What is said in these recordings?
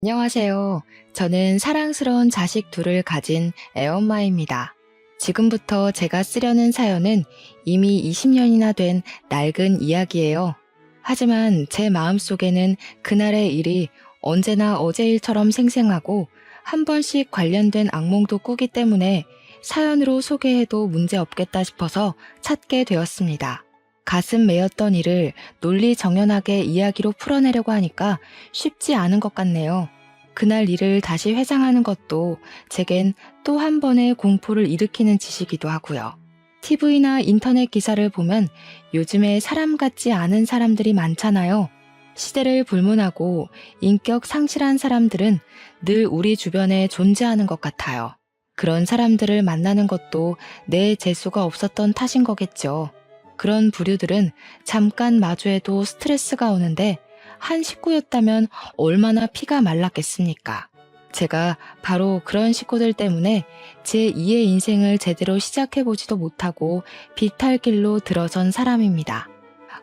안녕하세요. 저는 사랑스러운 자식 둘을 가진 애엄마입니다. 지금부터 제가 쓰려는 사연은 이미 20년이나 된 낡은 이야기예요. 하지만 제 마음속에는 그날의 일이 언제나 어제 일처럼 생생하고 한 번씩 관련된 악몽도 꾸기 때문에 사연으로 소개해도 문제없겠다 싶어서 찾게 되었습니다. 가슴 메였던 일을 논리정연하게 이야기로 풀어내려고 하니까 쉽지 않은 것 같네요. 그날 일을 다시 회상하는 것도 제겐 또 한 번의 공포를 일으키는 짓이기도 하고요. TV나 인터넷 기사를 보면 요즘에 사람 같지 않은 사람들이 많잖아요. 시대를 불문하고 인격 상실한 사람들은 늘 우리 주변에 존재하는 것 같아요. 그런 사람들을 만나는 것도 내 재수가 없었던 탓인 거겠죠. 그런 부류들은 잠깐 마주해도 스트레스가 오는데 한 식구였다면 얼마나 피가 말랐겠습니까? 제가 바로 그런 식구들 때문에 제 2의 인생을 제대로 시작해보지도 못하고 비탈길로 들어선 사람입니다.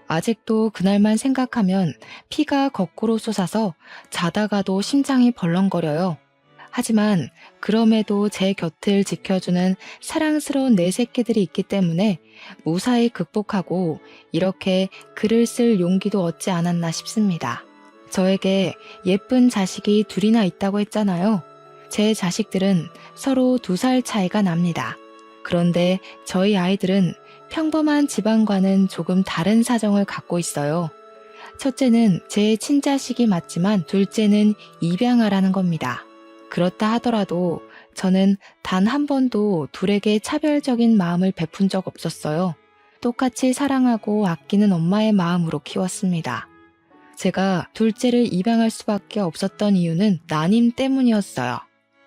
아직도 그날만 생각하면 피가 거꾸로 솟아서 자다가도 심장이 벌렁거려요. 하지만 그럼에도 제 곁을 지켜주는 사랑스러운 내 새끼들이 있기 때문에 무사히 극복하고 이렇게 글을 쓸 용기도 얻지 않았나 싶습니다. 저에게 예쁜 자식이 둘이나 있다고 했잖아요. 제 자식들은 서로 2살 차이가 납니다. 그런데 저희 아이들은 평범한 집안과는 조금 다른 사정을 갖고 있어요. 첫째는 제 친자식이 맞지만 둘째는 입양아라는 겁니다. 그렇다 하더라도 저는 단 한 번도 둘에게 차별적인 마음을 베푼 적 없었어요. 똑같이 사랑하고 아끼는 엄마의 마음으로 키웠습니다. 제가 둘째를 입양할 수밖에 없었던 이유는 난임 때문이었어요.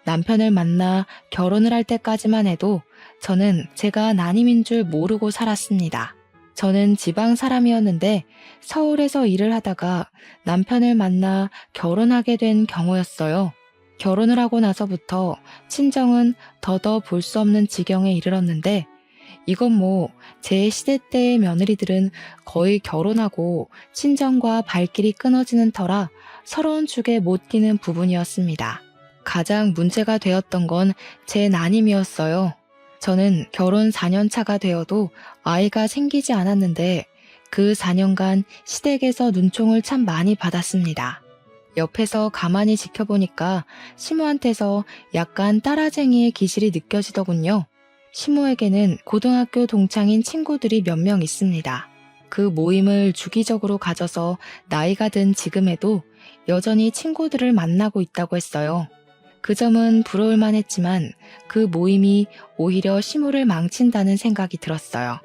남편을 만나 결혼을 할 때까지만 해도 저는 제가 난임인 줄 모르고 살았습니다. 저는 지방 사람이었는데 서울에서 일을 하다가 남편을 만나 결혼하게 된 경우였어요. 결혼을 하고 나서부터 친정은 더더 볼 수 없는 지경에 이르렀는데 이건 뭐 제 시대 때의 며느리들은 거의 결혼하고 친정과 발길이 끊어지는 터라 서러운 축에 못 끼는 부분이었습니다. 가장 문제가 되었던 건 제 난임이었어요. 저는 결혼 4년 차가 되어도 아이가 생기지 않았는데 그 4년간 시댁에서 눈총을 참 많이 받았습니다. 옆에서 가만히 지켜보니까 시모한테서 약간 따라쟁이의 기질이 느껴지더군요. 시모에게는 고등학교 동창인 친구들이 몇 명 있습니다. 그 모임을 주기적으로 가져서 나이가 든 지금에도 여전히 친구들을 만나고 있다고 했어요. 그 점은 부러울만 했지만 그 모임이 오히려 시모를 망친다는 생각이 들었어요.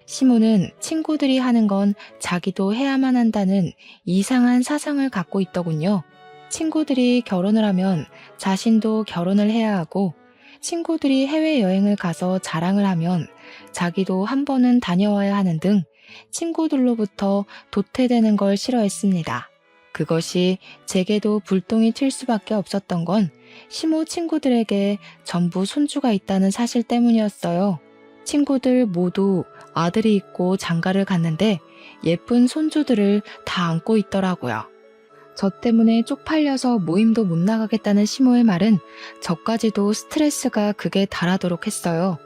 시모는 친구들이 하는 건 자기도 해야만 한다는 이상한 사상을 갖고 있더군요. 친구들이 결혼을 하면 자신도 결혼을 해야 하고 친구들이 해외여행을 가서 자랑을 하면 자기도 한 번은 다녀와야 하는 등 친구들로부터 도태되는 걸 싫어했습니다. 그것이 제게도 불똥이 튈 수밖에 없었던 건 시모 친구들에게 전부 손주가 있다는 사실 때문이었어요. 친구들 모두 아들이 있고 장가를 갔는데 예쁜 손주들을 다 안고 있더라고요. 저 때문에 쪽팔려서 모임도 못 나가겠다는 시모의 말은 저까지도 스트레스가 극에 달하도록 했어요.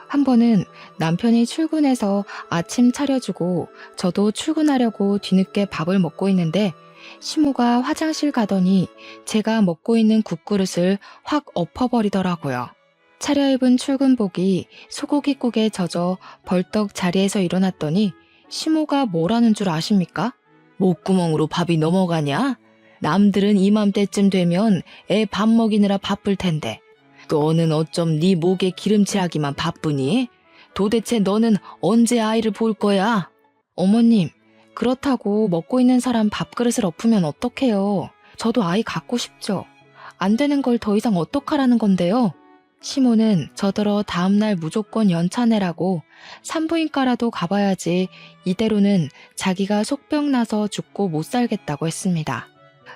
한 번은 남편이 출근해서 아침 차려주고 저도 출근하려고 뒤늦게 밥을 먹고 있는데 시모가 화장실 가더니 제가 먹고 있는 국그릇을 확 엎어버리더라고요. 차려입은 출근복이 소고기국에 젖어 벌떡 자리에서 일어났더니 시모가 뭐라는 줄 아십니까? 목구멍으로 밥이 넘어가냐? 남들은 이맘때쯤 되면 애 밥 먹이느라 바쁠 텐데 너는 어쩜 네 목에 기름칠하기만 바쁘니? 도대체 너는 언제 아이를 볼 거야? 어머님, 그렇다고 먹고 있는 사람 밥그릇을 엎으면 어떡해요? 저도 아이 갖고 싶죠. 안 되는 걸 더 이상 어떡하라는 건데요? 시모는 저더러 다음날 무조건 연차 내라고 산부인과라도 가봐야지 이대로는 자기가 속병 나서 죽고 못 살겠다고 했습니다.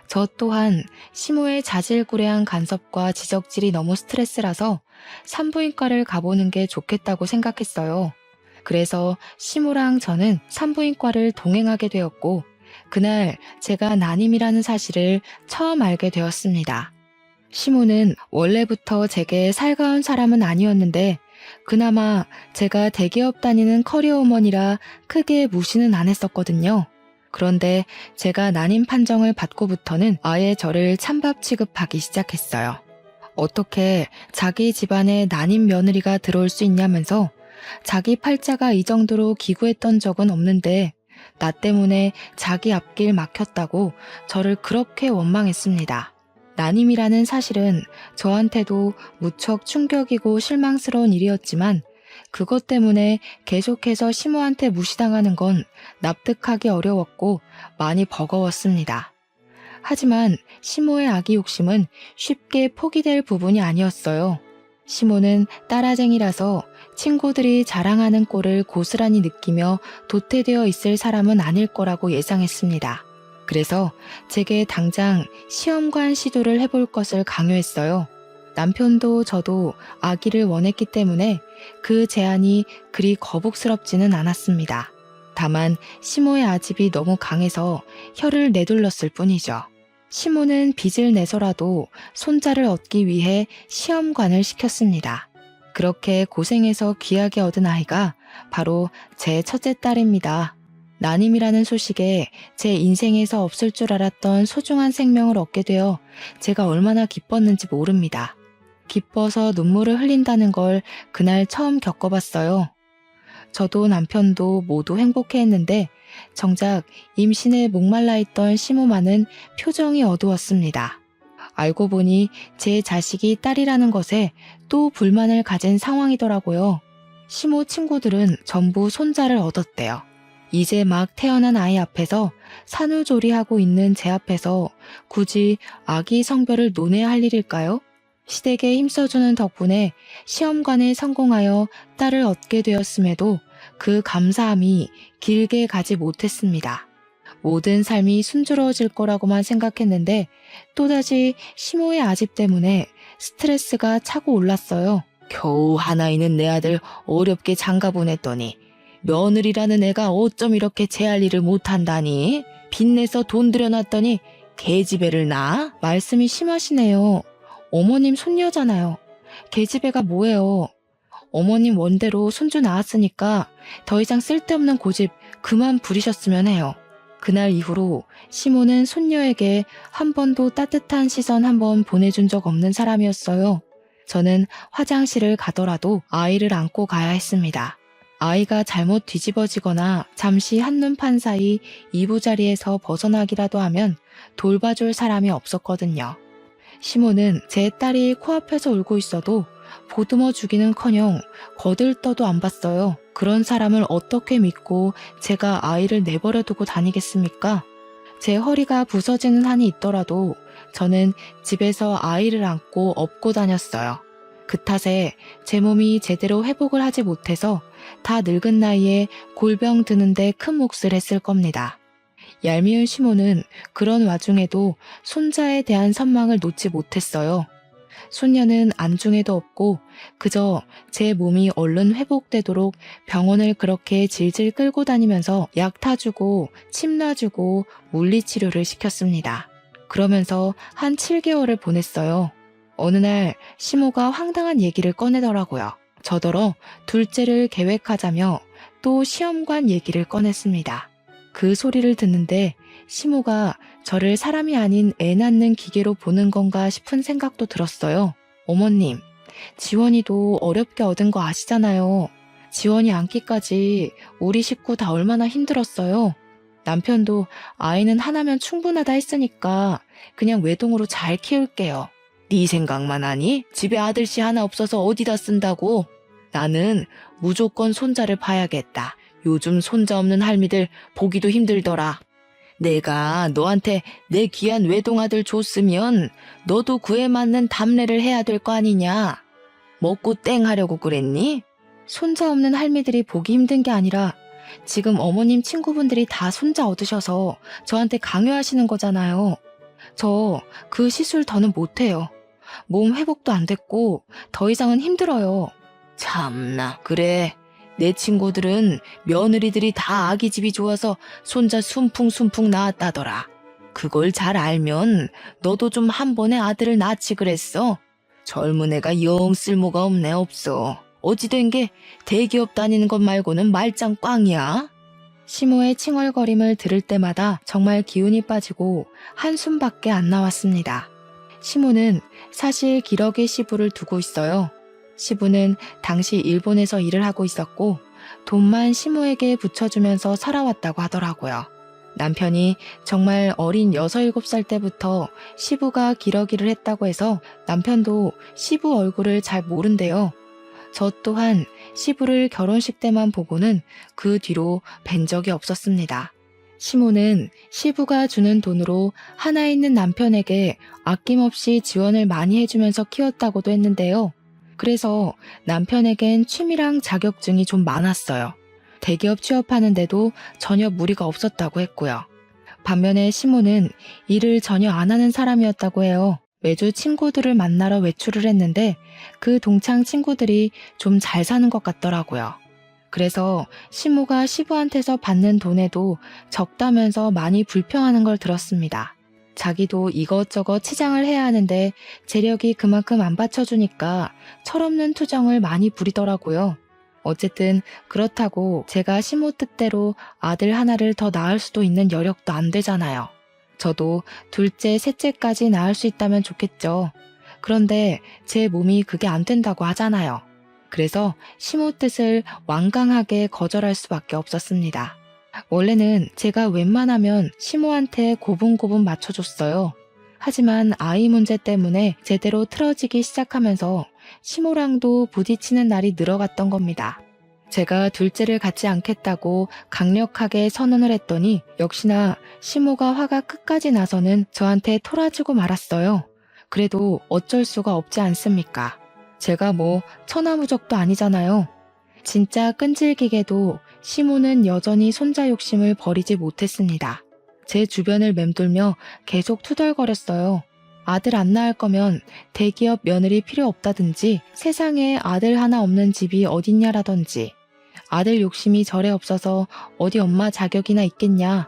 저 또한 시모의 자질구레한 간섭과 지적질이 너무 스트레스라서 산부인과를 가보는 게 좋겠다고 생각했어요. 그래서 시모랑 저는 산부인과를 동행하게 되었고 그날 제가 난임이라는 사실을 처음 알게 되었습니다. 시모는 원래부터 제게 살가운 사람은 아니었는데 그나마 제가 대기업 다니는 커리어우먼이라 크게 무시는 안 했었거든요. 그런데 제가 난임 판정을 받고부터는 아예 저를 찬밥 취급하기 시작했어요. 어떻게 자기 집안에 난임 며느리가 들어올 수 있냐면서 자기 팔자가 이 정도로 기구했던 적은 없는데 나 때문에 자기 앞길 막혔다고 저를 그렇게 원망했습니다. 난임이라는 사실은 저한테도 무척 충격이고 실망스러운 일이었지만 그것 때문에 계속해서 시모한테 무시당하는 건 납득하기 어려웠고 많이 버거웠습니다. 하지만 시모의 아기 욕심은 쉽게 포기될 부분이 아니었어요. 시모는 따라쟁이라서 친구들이 자랑하는 꼴을 고스란히 느끼며 도태되어 있을 사람은 아닐 거라고 예상했습니다. 그래서 제게 당장 시험관 시도를 해볼 것을 강요했어요. 남편도 저도 아기를 원했기 때문에 그 제안이 그리 거북스럽지는 않았습니다. 다만 시모의 아집이 너무 강해서 혀를 내둘렀을 뿐이죠. 시모는 빚을 내서라도 손자를 얻기 위해 시험관을 시켰습니다. 그렇게 고생해서 귀하게 얻은 아이가 바로 제 첫째 딸입니다. 난임이라는 소식에 제 인생에서 없을 줄 알았던 소중한 생명을 얻게 되어 제가 얼마나 기뻤는지 모릅니다. 기뻐서 눈물을 흘린다는 걸 그날 처음 겪어봤어요. 저도 남편도 모두 행복해했는데 정작 임신에 목말라 있던 시모만은 표정이 어두웠습니다. 알고 보니 제 자식이 딸이라는 것에 또 불만을 가진 상황이더라고요. 시모 친구들은 전부 손자를 얻었대요. 이제 막 태어난 아이 앞에서 산후조리하고 있는 제 앞에서 굳이 아기 성별을 논해야 할 일일까요? 시댁에 힘써주는 덕분에 시험관에 성공하여 딸을 얻게 되었음에도 그 감사함이 길게 가지 못했습니다. 모든 삶이 순조로워질 거라고만 생각했는데 또다시 시모의 아집 때문에 스트레스가 차고 올랐어요. 겨우 하나 있는 내 아들 어렵게 장가 보냈더니 며느리라는 애가 어쩜 이렇게 제 할 일을 못한다니? 빚내서 돈 들여놨더니 계집애를 낳아? 말씀이 심하시네요. 어머님 손녀잖아요. 계집애가 뭐예요? 어머님 원대로 손주 낳았으니까 더 이상 쓸데없는 고집 그만 부리셨으면 해요. 그날 이후로 시모는 손녀에게 한 번도 따뜻한 시선 한 번 보내준 적 없는 사람이었어요. 저는 화장실을 가더라도 아이를 안고 가야 했습니다. 아이가 잘못 뒤집어지거나 잠시 한눈판 사이 이부자리에서 벗어나기라도 하면 돌봐줄 사람이 없었거든요. 시모는 제 딸이 코앞에서 울고 있어도 보듬어 주기는커녕 거들떠도 안 봤어요. 그런 사람을 어떻게 믿고 제가 아이를 내버려 두고 다니겠습니까? 제 허리가 부서지는 한이 있더라도 저는 집에서 아이를 안고 업고 다녔어요. 그 탓에 제 몸이 제대로 회복을 하지 못해서 다 늙은 나이에 골병 드는데 큰 몫을 했을 겁니다. 얄미운 시모는 그런 와중에도 손자에 대한 선망을 놓지 못했어요. 손녀는 안중에도 없고 그저 제 몸이 얼른 회복되도록 병원을 그렇게 질질 끌고 다니면서 약 타주고 침 놔주고 물리치료를 시켰습니다. 그러면서 한 7개월을 보냈어요. 어느 날 시모가 황당한 얘기를 꺼내더라고요. 저더러 둘째를 계획하자며 또 시험관 얘기를 꺼냈습니다. 그 소리를 듣는데 시모가 저를 사람이 아닌 애 낳는 기계로 보는 건가 싶은 생각도 들었어요. 어머님, 지원이도 어렵게 얻은 거 아시잖아요. 지원이 안기까지 우리 식구 다 얼마나 힘들었어요. 남편도 아이는 하나면 충분하다 했으니까 그냥 외동으로 잘 키울게요. 네 생각만 하니? 집에 아들씨 하나 없어서 어디다 쓴다고? 나는 무조건 손자를 봐야겠다. 요즘 손자 없는 할미들 보기도 힘들더라. 내가 너한테 내 귀한 외동아들 줬으면 너도 그에 맞는 답례를 해야 될 거 아니냐? 먹고 땡 하려고 그랬니? 손자 없는 할미들이 보기 힘든 게 아니라 지금 어머님 친구분들이 다 손자 얻으셔서 저한테 강요하시는 거잖아요. 저 그 시술 더는 못해요. 몸 회복도 안 됐고 더 이상은 힘들어요. 참나, 그래. 내 친구들은 며느리들이 다 아기집이 좋아서 손자 순풍순풍 낳았다더라. 그걸 잘 알면 너도 좀 한 번에 아들을 낳지 그랬어. 젊은 애가 영 쓸모가 없네 없어. 어찌 된 게 대기업 다니는 것 말고는 말짱 꽝이야. 시모의 칭얼거림을 들을 때마다 정말 기운이 빠지고 한숨밖에 안 나왔습니다. 시모는 사실 기러기 시부를 두고 있어요. 시부는 당시 일본에서 일을 하고 있었고 돈만 시모에게 붙여주면서 살아왔다고 하더라고요. 남편이 정말 어린 6, 7살 때부터 시부가 기러기를 했다고 해서 남편도 시부 얼굴을 잘 모른대요. 저 또한 시부를 결혼식 때만 보고는 그 뒤로 뵌 적이 없었습니다. 시모는 시부가 주는 돈으로 하나 있는 남편에게 아낌없이 지원을 많이 해주면서 키웠다고도 했는데요. 그래서 남편에겐 취미랑 자격증이 좀 많았어요. 대기업 취업하는데도 전혀 무리가 없었다고 했고요. 반면에 시모는 일을 전혀 안 하는 사람이었다고 해요. 매주 친구들을 만나러 외출을 했는데 그 동창 친구들이 좀 잘 사는 것 같더라고요. 그래서 시모가 시부한테서 받는 돈에도 적다면서 많이 불평하는 걸 들었습니다. 자기도 이것저것 치장을 해야 하는데 재력이 그만큼 안 받쳐주니까 철없는 투정을 많이 부리더라고요. 어쨌든 그렇다고 제가 시모 뜻대로 아들 하나를 더 낳을 수도 있는 여력도 안 되잖아요. 저도 둘째, 셋째까지 낳을 수 있다면 좋겠죠. 그런데 제 몸이 그게 안 된다고 하잖아요. 그래서 시모 뜻을 완강하게 거절할 수밖에 없었습니다. 원래는 제가 웬만하면 시모한테 고분고분 맞춰줬어요. 하지만 아이 문제 때문에 제대로 틀어지기 시작하면서 시모랑도 부딪히는 날이 늘어갔던 겁니다. 제가 둘째를 갖지 않겠다고 강력하게 선언을 했더니 역시나 시모가 화가 끝까지 나서는 저한테 토라지고 말았어요. 그래도 어쩔 수가 없지 않습니까? 제가 뭐 천하무적도 아니잖아요. 진짜 끈질기게도 시모는 여전히 손자 욕심을 버리지 못했습니다. 제 주변을 맴돌며 계속 투덜거렸어요. 아들 안 낳을 거면 대기업 며느리 필요 없다든지 세상에 아들 하나 없는 집이 어딨냐라든지 아들 욕심이 절에 없어서 어디 엄마 자격이나 있겠냐.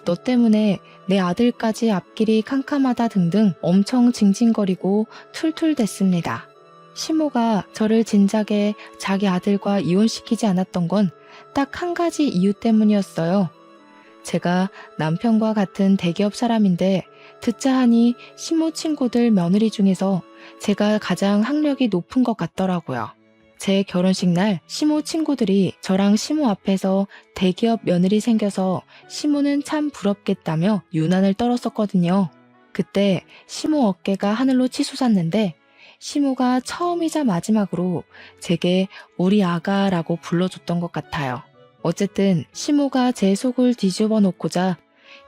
너 때문에 내 아들까지 앞길이 캄캄하다 등등 엄청 징징거리고 툴툴댔습니다. 시모가 저를 진작에 자기 아들과 이혼시키지 않았던 건 딱 한 가지 이유 때문이었어요. 제가 남편과 같은 대기업 사람인데 듣자 하니 시모 친구들 며느리 중에서 제가 가장 학력이 높은 것 같더라고요. 제 결혼식 날 시모 친구들이 저랑 시모 앞에서 대기업 며느리 생겨서 시모는 참 부럽겠다며 유난을 떨었었거든요. 그때 시모 어깨가 하늘로 치솟았는데 시모가 처음이자 마지막으로 제게 우리 아가라고 불러줬던 것 같아요. 어쨌든 시모가 제 속을 뒤집어 놓고자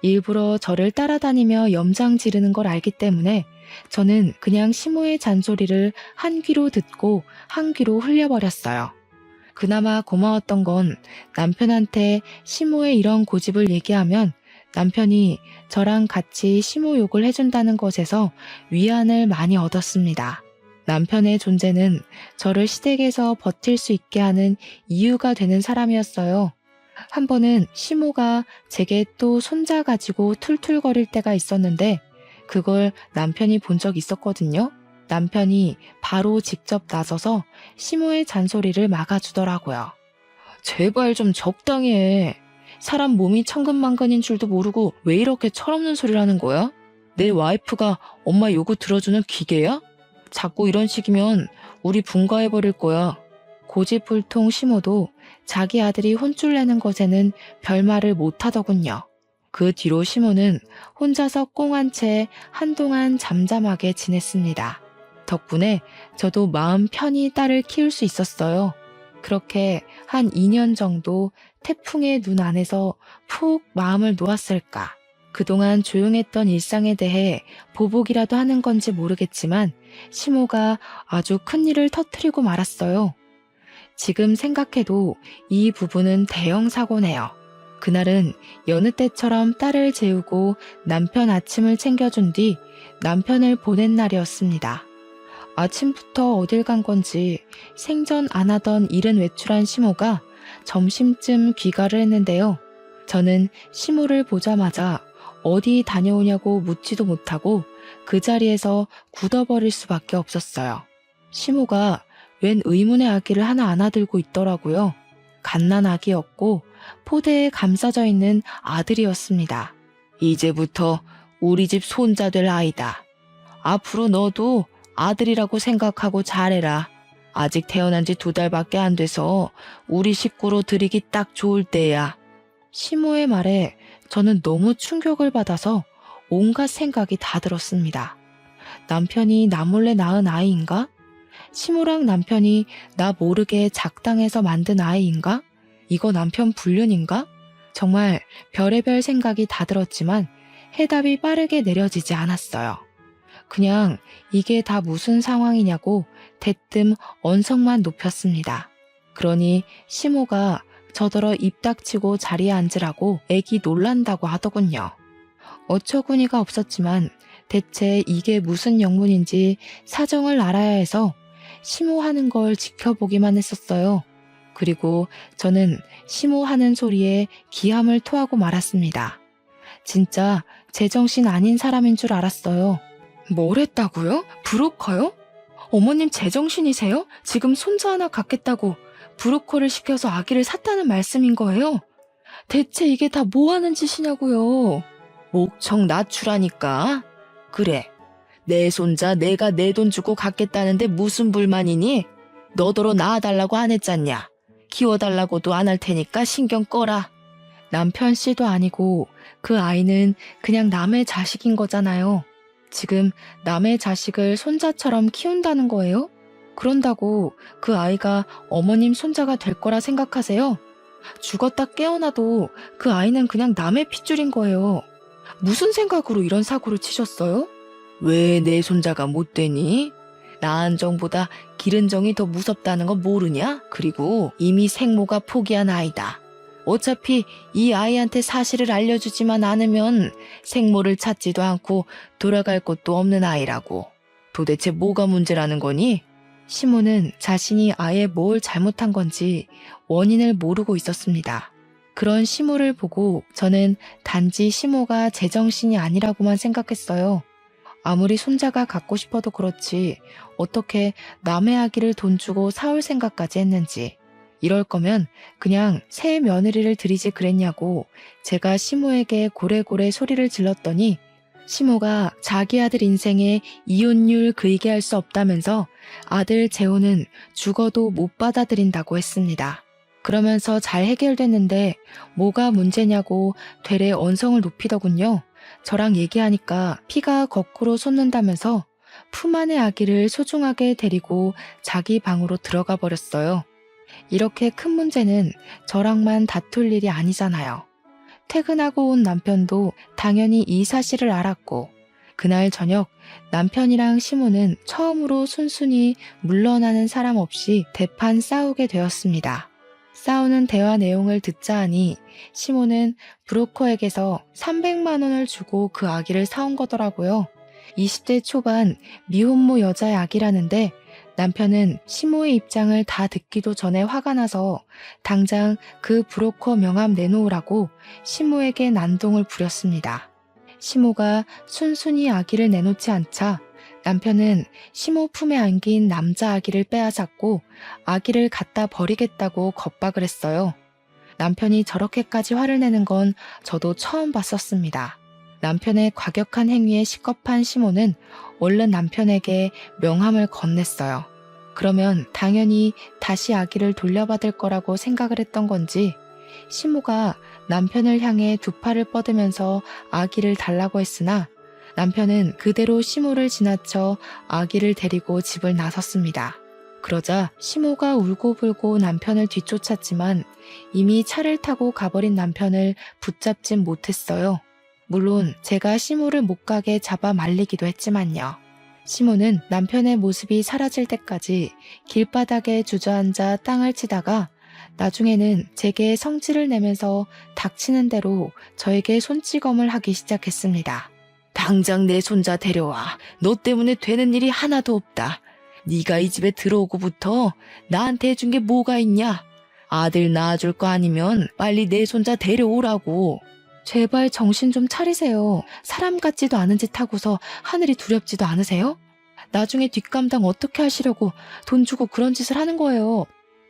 일부러 저를 따라다니며 염장 지르는 걸 알기 때문에 저는 그냥 시모의 잔소리를 한 귀로 듣고 한 귀로 흘려버렸어요. 그나마 고마웠던 건 남편한테 시모의 이런 고집을 얘기하면 남편이 저랑 같이 시모 욕을 해준다는 것에서 위안을 많이 얻었습니다. 남편의 존재는 저를 시댁에서 버틸 수 있게 하는 이유가 되는 사람이었어요. 한 번은 시모가 제게 또 손자 가지고 툴툴거릴 때가 있었는데 그걸 남편이 본 적 있었거든요. 남편이 바로 직접 나서서 시모의 잔소리를 막아주더라고요. 제발 좀 적당히 해. 사람 몸이 천근만근인 줄도 모르고 왜 이렇게 철없는 소리를 하는 거야? 내 와이프가 엄마 요구 들어주는 기계야? 자꾸 이런 식이면 우리 분가해버릴 거야. 고집불통 시모도 자기 아들이 혼쭐 내는 것에는 별말을 못하더군요. 그 뒤로 시모는 혼자서 꽁한 채 한동안 잠잠하게 지냈습니다. 덕분에 저도 마음 편히 딸을 키울 수 있었어요. 그렇게 한 2년 정도 태풍의 눈 안에서 푹 마음을 놓았을까. 그동안 조용했던 일상에 대해 보복이라도 하는 건지 모르겠지만 시모가 아주 큰일을 터뜨리고 말았어요. 지금 생각해도 이 부분은 대형 사고네요. 그날은 여느 때처럼 딸을 재우고 남편 아침을 챙겨준 뒤 남편을 보낸 날이었습니다. 아침부터 어딜 간 건지 생전 안 하던 일은 외출한 시모가 점심쯤 귀가를 했는데요. 저는 시모를 보자마자 어디 다녀오냐고 묻지도 못하고 그 자리에서 굳어버릴 수밖에 없었어요. 시모가 웬 의문의 아기를 하나 안아들고 있더라고요. 갓난아기였고 포대에 감싸져 있는 아들이었습니다. 이제부터 우리 집 손자 될 아이다. 앞으로 너도 아들이라고 생각하고 잘해라. 아직 태어난 지 2달밖에 안 돼서 우리 식구로 들이기 딱 좋을 때야. 시모의 말에 저는 너무 충격을 받아서 온갖 생각이 다 들었습니다. 남편이 나 몰래 낳은 아이인가? 시모랑 남편이 나 모르게 작당해서 만든 아이인가? 이거 남편 불륜인가? 정말 별의별 생각이 다 들었지만 해답이 빠르게 내려지지 않았어요. 그냥 이게 다 무슨 상황이냐고 대뜸 언성만 높였습니다. 그러니 시모가 저더러 입 닥치고 자리에 앉으라고 애기 놀란다고 하더군요. 어처구니가 없었지만 대체 이게 무슨 영문인지 사정을 알아야 해서 시모하는 걸 지켜보기만 했었어요. 그리고 저는 시모하는 소리에 기함을 토하고 말았습니다. 진짜 제정신 아닌 사람인 줄 알았어요. 뭘 했다고요? 브로커요? 어머님 제정신이세요? 지금 손자 하나 갖겠다고 브로커를 시켜서 아기를 샀다는 말씀인 거예요? 대체 이게 다 뭐 하는 짓이냐고요? 목청 낮추라니까. 그래, 내 손자 내가 내 돈 주고 갖겠다는데 무슨 불만이니? 너더러 낳아달라고 안 했잖냐? 키워달라고도 안 할 테니까 신경 꺼라. 남편 씨도 아니고 그 아이는 그냥 남의 자식인 거잖아요. 지금 남의 자식을 손자처럼 키운다는 거예요? 그런다고 그 아이가 어머님 손자가 될 거라 생각하세요? 죽었다 깨어나도 그 아이는 그냥 남의 핏줄인 거예요. 무슨 생각으로 이런 사고를 치셨어요? 왜 내 손자가 못 되니? 낳은 정보다 기른 정이 더 무섭다는 거 모르냐? 그리고 이미 생모가 포기한 아이다. 어차피 이 아이한테 사실을 알려주지만 않으면 생모를 찾지도 않고 돌아갈 곳도 없는 아이라고. 도대체 뭐가 문제라는 거니? 시모는 자신이 아예 뭘 잘못한 건지 원인을 모르고 있었습니다. 그런 시모를 보고 저는 단지 시모가 제정신이 아니라고만 생각했어요. 아무리 손자가 갖고 싶어도 그렇지 어떻게 남의 아기를 돈 주고 사올 생각까지 했는지. 이럴 거면 그냥 새 며느리를 들이지 그랬냐고 제가 시모에게 고래고래 소리를 질렀더니 시모가 자기 아들 인생에 이혼율 그이게 할 수 없다면서 아들 재혼은 죽어도 못 받아들인다고 했습니다. 그러면서 잘 해결됐는데 뭐가 문제냐고 되레 언성을 높이더군요. 저랑 얘기하니까 피가 거꾸로 솟는다면서 품 안의 아기를 소중하게 데리고 자기 방으로 들어가 버렸어요. 이렇게 큰 문제는 저랑만 다툴 일이 아니잖아요. 퇴근하고 온 남편도 당연히 이 사실을 알았고 그날 저녁 남편이랑 시모는 처음으로 순순히 물러나는 사람 없이 대판 싸우게 되었습니다. 싸우는 대화 내용을 듣자 하니 시모는 브로커에게서 300만 원을 주고 그 아기를 사온 거더라고요. 20대 초반 미혼모 여자의 아기라는데 남편은 시모의 입장을 다 듣기도 전에 화가 나서 당장 그 브로커 명함 내놓으라고 시모에게 난동을 부렸습니다. 시모가 순순히 아기를 내놓지 않자 남편은 시모 품에 안긴 남자 아기를 빼앗았고 아기를 갖다 버리겠다고 겁박을 했어요. 남편이 저렇게까지 화를 내는 건 저도 처음 봤었습니다. 남편의 과격한 행위에 식겁한 시모는 얼른 남편에게 명함을 건넸어요. 그러면 당연히 다시 아기를 돌려받을 거라고 생각을 했던 건지 시모가 남편을 향해 두 팔을 뻗으면서 아기를 달라고 했으나 남편은 그대로 시모를 지나쳐 아기를 데리고 집을 나섰습니다. 그러자 시모가 울고불고 남편을 뒤쫓았지만 이미 차를 타고 가버린 남편을 붙잡진 못했어요. 물론 제가 시모를 못 가게 잡아 말리기도 했지만요. 시모는 남편의 모습이 사라질 때까지 길바닥에 주저앉아 땅을 치다가 나중에는 제게 성질을 내면서 닥치는 대로 저에게 손찌검을 하기 시작했습니다. 당장 내 손자 데려와. 너 때문에 되는 일이 하나도 없다. 네가 이 집에 들어오고부터 나한테 해준 게 뭐가 있냐? 아들 낳아줄 거 아니면 빨리 내 손자 데려오라고. 제발 정신 좀 차리세요. 사람 같지도 않은 짓 하고서 하늘이 두렵지도 않으세요? 나중에 뒷감당 어떻게 하시려고 돈 주고 그런 짓을 하는 거예요.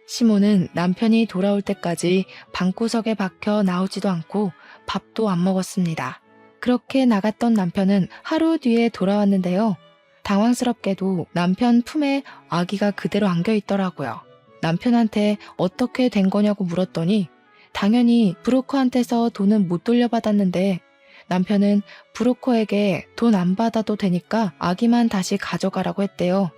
시모는 남편이 돌아올 때까지 방구석에 박혀 나오지도 않고 밥도 안 먹었습니다. 그렇게 나갔던 남편은 하루 뒤에 돌아왔는데요. 당황스럽게도 남편 품에 아기가 그대로 안겨 있더라고요. 남편한테 어떻게 된 거냐고 물었더니 당연히 브로커한테서 돈은 못 돌려받았는데 남편은 브로커에게 돈 안 받아도 되니까 아기만 다시 가져가라고 했대요.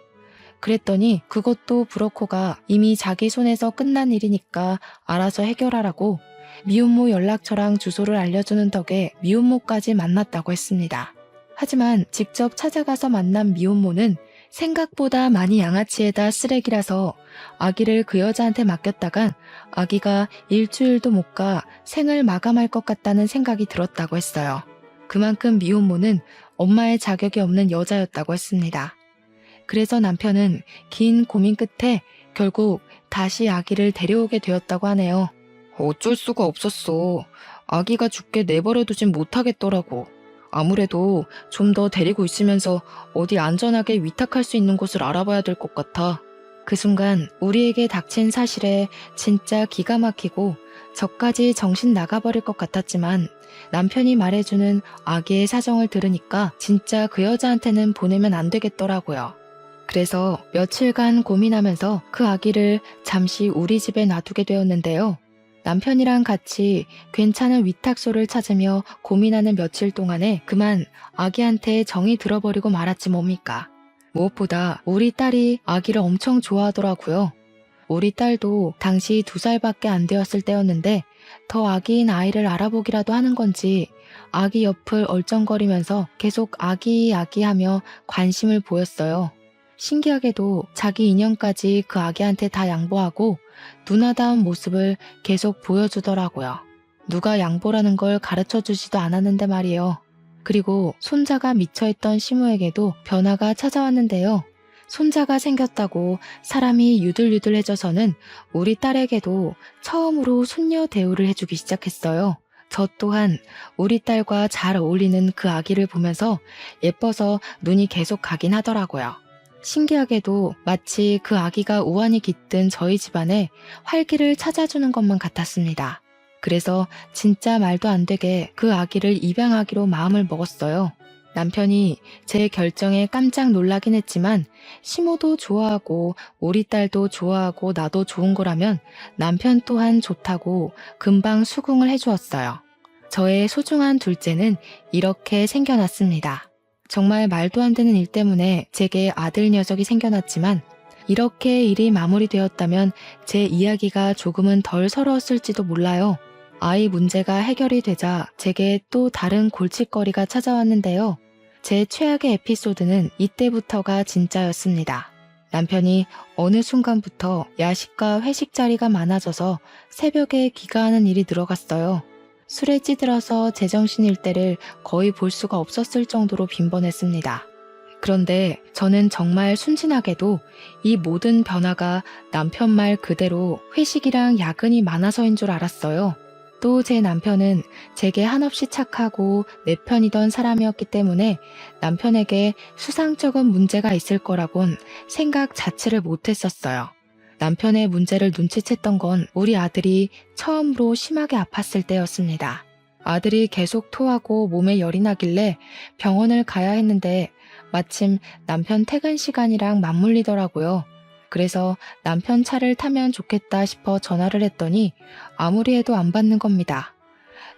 그랬더니 그것도 브로커가 이미 자기 손에서 끝난 일이니까 알아서 해결하라고 미혼모 연락처랑 주소를 알려주는 덕에 미혼모까지 만났다고 했습니다. 하지만 직접 찾아가서 만난 미혼모는 생각보다 많이 양아치에다 쓰레기라서 아기를 그 여자한테 맡겼다간 아기가 일주일도 못 가 생을 마감할 것 같다는 생각이 들었다고 했어요. 그만큼 미혼모는 엄마의 자격이 없는 여자였다고 했습니다. 그래서 남편은 긴 고민 끝에 결국 다시 아기를 데려오게 되었다고 하네요. 어쩔 수가 없었어. 아기가 죽게 내버려두진 못하겠더라고. 아무래도 좀 더 데리고 있으면서 어디 안전하게 위탁할 수 있는 곳을 알아봐야 될 것 같아. 그 순간 우리에게 닥친 사실에 진짜 기가 막히고 저까지 정신 나가버릴 것 같았지만 남편이 말해주는 아기의 사정을 들으니까 진짜 그 여자한테는 보내면 안 되겠더라고요. 그래서 며칠간 고민하면서 그 아기를 잠시 우리 집에 놔두게 되었는데요. 남편이랑 같이 괜찮은 위탁소를 찾으며 고민하는 며칠 동안에 그만 아기한테 정이 들어버리고 말았지 뭡니까. 무엇보다 우리 딸이 아기를 엄청 좋아하더라고요. 우리 딸도 당시 2살밖에 안 되었을 때였는데 더 아기인 아이를 알아보기라도 하는 건지 아기 옆을 얼쩡거리면서 계속 아기 하며 관심을 보였어요. 신기하게도 자기 인형까지 그 아기한테 다 양보하고 누나다운 모습을 계속 보여주더라고요. 누가 양보라는 걸 가르쳐주지도 않았는데 말이에요. 그리고 손자가 미쳐있던 시모에게도 변화가 찾아왔는데요. 손자가 생겼다고 사람이 유들유들해져서는 우리 딸에게도 처음으로 손녀 대우를 해주기 시작했어요. 저 또한 우리 딸과 잘 어울리는 그 아기를 보면서 예뻐서 눈이 계속 가긴 하더라고요. 신기하게도 마치 그 아기가 우환이 깃든 저희 집안에 활기를 찾아주는 것만 같았습니다. 그래서 진짜 말도 안 되게 그 아기를 입양하기로 마음을 먹었어요. 남편이 제 결정에 깜짝 놀라긴 했지만 시모도 좋아하고 우리 딸도 좋아하고 나도 좋은 거라면 남편 또한 좋다고 금방 수긍을 해주었어요. 저의 소중한 둘째는 이렇게 생겨났습니다. 정말 말도 안 되는 일 때문에 제게 아들 녀석이 생겨났지만 이렇게 일이 마무리되었다면 제 이야기가 조금은 덜 서러웠을지도 몰라요. 아이 문제가 해결이 되자 제게 또 다른 골칫거리가 찾아왔는데요. 제 최악의 에피소드는 이때부터가 진짜였습니다. 남편이 어느 순간부터 야식과 회식 자리가 많아져서 새벽에 귀가하는 일이 늘어갔어요. 술에 찌들어서 제정신일 때를 거의 볼 수가 없었을 정도로 빈번했습니다. 그런데 저는 정말 순진하게도 이 모든 변화가 남편 말 그대로 회식이랑 야근이 많아서인 줄 알았어요. 또 제 남편은 제게 한없이 착하고 내 편이던 사람이었기 때문에 남편에게 수상쩍은 문제가 있을 거라곤 생각 자체를 못했었어요. 남편의 문제를 눈치챘던 건 우리 아들이 처음으로 심하게 아팠을 때였습니다. 아들이 계속 토하고 몸에 열이 나길래 병원을 가야 했는데 마침 남편 퇴근 시간이랑 맞물리더라고요. 그래서 남편 차를 타면 좋겠다 싶어 전화를 했더니 아무리 해도 안 받는 겁니다.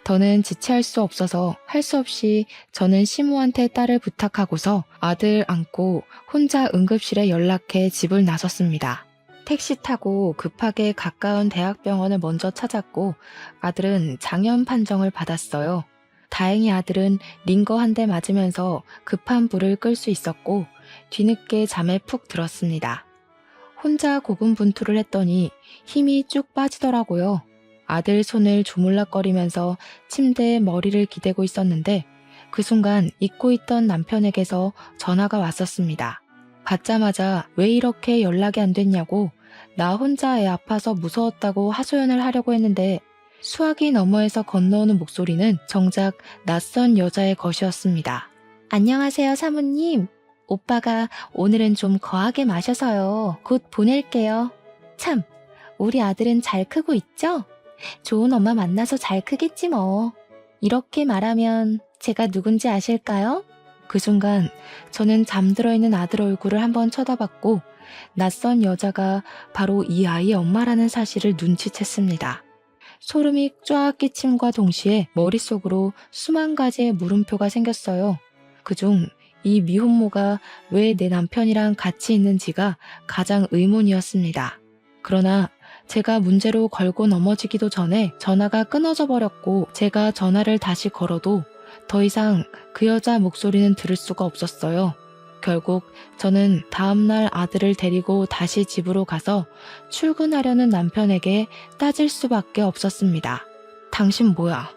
더는 지체할 수 없어서 할 수 없이 저는 시모한테 딸을 부탁하고서 아들 안고 혼자 응급실에 연락해 집을 나섰습니다. 택시 타고 급하게 가까운 대학병원을 먼저 찾았고 아들은 장염 판정을 받았어요. 다행히 아들은 링거 한 대 맞으면서 급한 불을 끌 수 있었고 뒤늦게 잠에 푹 들었습니다. 혼자 고군분투를 했더니 힘이 쭉 빠지더라고요. 아들 손을 조물락거리면서 침대에 머리를 기대고 있었는데 그 순간 잊고 있던 남편에게서 전화가 왔었습니다. 받자마자 왜 이렇게 연락이 안 됐냐고 나 혼자 애 아파서 무서웠다고 하소연을 하려고 했는데 수화기 너머에서 건너오는 목소리는 정작 낯선 여자의 것이었습니다. 안녕하세요, 사모님. 오빠가 오늘은 좀 거하게 마셔서요. 곧 보낼게요. 참, 우리 아들은 잘 크고 있죠? 좋은 엄마 만나서 잘 크겠지 뭐. 이렇게 말하면 제가 누군지 아실까요? 그 순간 저는 잠들어 있는 아들 얼굴을 한번 쳐다봤고 낯선 여자가 바로 이 아이의 엄마라는 사실을 눈치챘습니다. 소름이 쫙 끼침과 동시에 머릿속으로 수만 가지의 물음표가 생겼어요. 그중 이 미혼모가 왜 내 남편이랑 같이 있는지가 가장 의문이었습니다. 그러나 제가 문제로 걸고 넘어지기도 전에 전화가 끊어져 버렸고 제가 전화를 다시 걸어도 더 이상 그 여자 목소리는 들을 수가 없었어요. 결국 저는 다음날 아들을 데리고 다시 집으로 가서 출근하려는 남편에게 따질 수밖에 없었습니다. 당신 뭐야?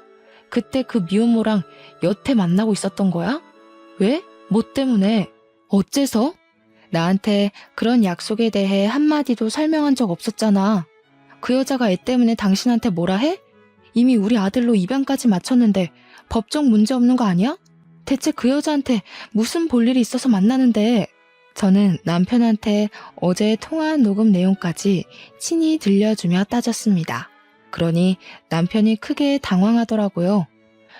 그때 그 미혼모랑 여태 만나고 있었던 거야? 왜? 뭐 때문에? 어째서? 나한테 그런 약속에 대해 한마디도 설명한 적 없었잖아. 그 여자가 애 때문에 당신한테 뭐라 해? 이미 우리 아들로 입양까지 마쳤는데 법적 문제 없는 거 아니야? 대체 그 여자한테 무슨 볼일이 있어서 만나는데? 저는 남편한테 어제 통화한 녹음 내용까지 친히 들려주며 따졌습니다. 그러니 남편이 크게 당황하더라고요.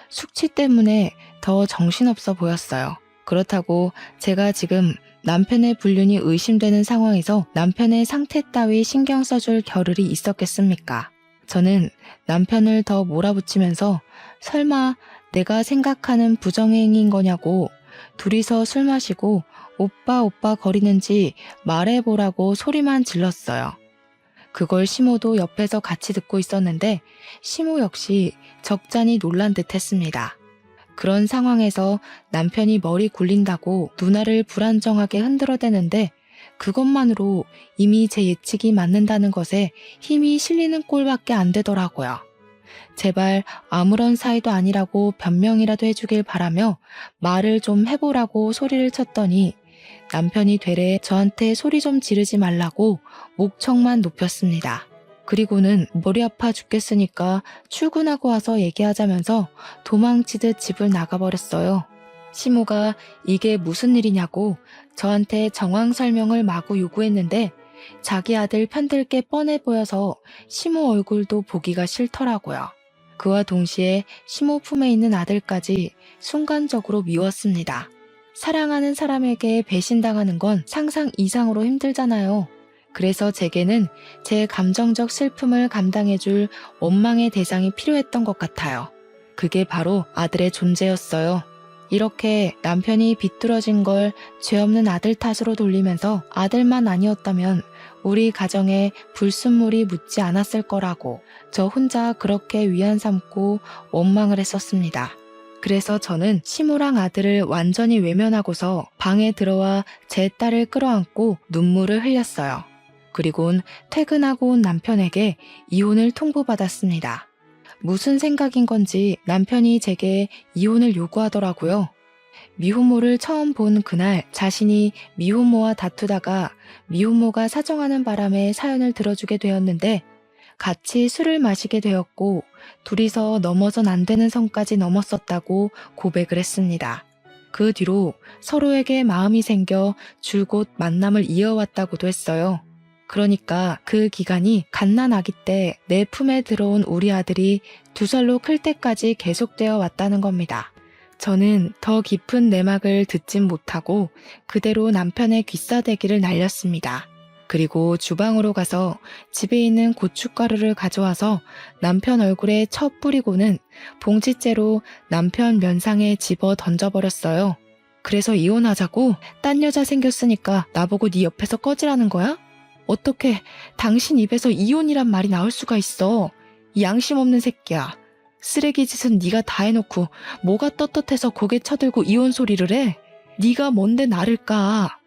숙취 때문에 더 정신없어 보였어요. 그렇다고 제가 지금 남편의 불륜이 의심되는 상황에서 남편의 상태 따위 신경 써줄 겨를이 있었겠습니까? 저는 남편을 더 몰아붙이면서 설마 내가 생각하는 부정행위인 거냐고 둘이서 술 마시고 오빠 오빠 거리는지 말해보라고 소리만 질렀어요. 그걸 시모도 옆에서 같이 듣고 있었는데 시모 역시 적잖이 놀란 듯 했습니다. 그런 상황에서 남편이 머리 굴린다고 누나를 불안정하게 흔들어대는데 그것만으로 이미 제 예측이 맞는다는 것에 힘이 실리는 꼴밖에 안 되더라고요. 제발 아무런 사이도 아니라고 변명이라도 해주길 바라며 말을 좀 해보라고 소리를 쳤더니 남편이 되레 저한테 소리 좀 지르지 말라고 목청만 높였습니다. 그리고는 머리 아파 죽겠으니까 출근하고 와서 얘기하자면서 도망치듯 집을 나가버렸어요. 시모가 이게 무슨 일이냐고 저한테 정황 설명을 마구 요구했는데 자기 아들 편들 게 뻔해 보여서 시모 얼굴도 보기가 싫더라고요. 그와 동시에 시모 품에 있는 아들까지 순간적으로 미웠습니다. 사랑하는 사람에게 배신당하는 건 상상 이상으로 힘들잖아요. 그래서 제게는 제 감정적 슬픔을 감당해줄 원망의 대상이 필요했던 것 같아요. 그게 바로 아들의 존재였어요. 이렇게 남편이 비뚤어진 걸 죄 없는 아들 탓으로 돌리면서 아들만 아니었다면 우리 가정에 불순물이 묻지 않았을 거라고 저 혼자 그렇게 위안 삼고 원망을 했었습니다. 그래서 저는 시모랑 아들을 완전히 외면하고서 방에 들어와 제 딸을 끌어안고 눈물을 흘렸어요. 그리곤 퇴근하고 온 남편에게 이혼을 통보받았습니다. 무슨 생각인 건지 남편이 제게 이혼을 요구하더라고요. 미혼모를 처음 본 그날 자신이 미혼모와 다투다가 미혼모가 사정하는 바람에 사연을 들어주게 되었는데 같이 술을 마시게 되었고 둘이서 넘어선 안 되는 선까지 넘었었다고 고백을 했습니다. 그 뒤로 서로에게 마음이 생겨 줄곧 만남을 이어왔다고도 했어요. 그러니까 그 기간이 갓난 아기 때 내 품에 들어온 우리 아들이 2살로 클 때까지 계속되어 왔다는 겁니다. 저는 더 깊은 내막을 듣진 못하고 그대로 남편의 귀싸대기를 날렸습니다. 그리고 주방으로 가서 집에 있는 고춧가루를 가져와서 남편 얼굴에 쳐 뿌리고는 봉지째로 남편 면상에 집어 던져버렸어요. 그래서 이혼하자고? 딴 여자 생겼으니까 나보고 네 옆에서 꺼지라는 거야? 어떻게 당신 입에서 이혼이란 말이 나올 수가 있어. 이 양심 없는 새끼야. 쓰레기 짓은 네가 다 해놓고 뭐가 떳떳해서 고개 쳐들고 이혼 소리를 해? 네가 뭔데 나를 까?